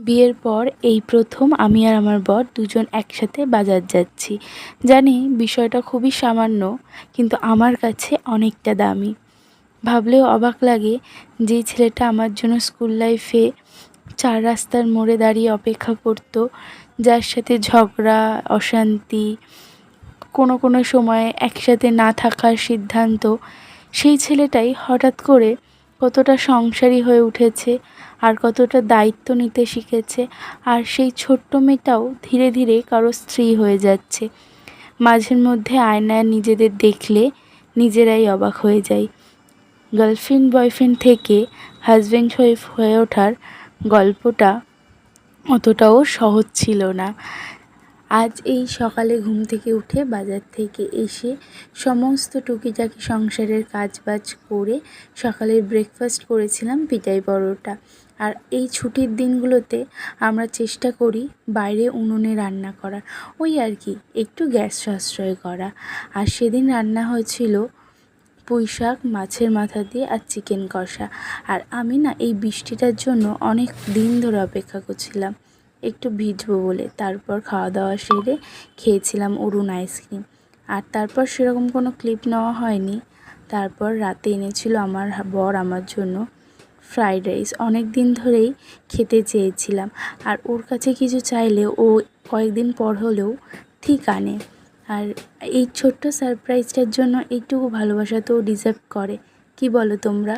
বিয়ের পর এই প্রথম আমি আর আমার বর দুজন একসাথে বাজার যাচ্ছি। জানি বিষয়টা খুবই সামান্য, কিন্তু আমার কাছে অনেকটা দামি। ভাবলেও অবাক লাগে, যেই ছেলেটা আমার জন্য স্কুল লাইফে চার রাস্তার মোড়ে দাঁড়িয়ে অপেক্ষা করতো, যার সাথে ঝগড়া, অশান্তি, কোনো সময়ে একসাথে না থাকার সিদ্ধান্ত, সেই ছেলেটাই হঠাৎ করে কতটা সংসারী হয়ে উঠেছে আর কতটা দায়িত্ব নিতে শিখেছে। আর সেই ছোট্ট মেয়েটাও ধীরে ধীরে কারো স্ত্রী হয়ে যাচ্ছে। মাঝে মধ্যে আয়নায় নিজেদের দেখলে নিজেরাই অবাক হয়ে যাই। গার্লফ্রেন্ড বয়ফ্রেন্ড থেকে হাজব্যান্ড ওয়াইফ হয়ে ওঠার গল্পটা অতটাও সহজ ছিল না। আজ এই সকালে ঘুম থেকে উঠে বাজার থেকে এসে সমস্ত টুকিটাকি সংসারের কাজবাজ করে সকালের ব্রেকফাস্ট করেছিলাম পিঠাই পরোটা। আর এই ছুটির দিনগুলোতে আমরা চেষ্টা করি বাইরে উনুনে রান্না করার, ওই আর কি একটু গ্যাস সাশ্রয় করা। আর সেদিন রান্না হয়েছিল পুঁই শাক মাছের মাথা দিয়ে আর চিকেন কষা। আর আমি না এই বৃষ্টিটার জন্য অনেক দিন ধরে অপেক্ষা করছিলাম একটু ভিজবো বলে। তারপর খাওয়া দাওয়া সেরে খেয়েছিলাম অরুণ আইসক্রিম। আর তারপর সেরকম কোনো ক্লিপ নেওয়া হয়নি। তারপর রাতে এনেছিল আমার বর আমার জন্য ফ্রাইড রাইস। অনেক দিন ধরেই খেতে চেয়েছিলাম, আর ওর কাছে কিছু চাইলে ও কয়েকদিন পর হলেও ঠিক আনে। আর এই ছোট্ট সারপ্রাইজটার জন্য এইটুকু ভালোবাসা তো ডিজার্ভ করে, কি বলো তোমরা?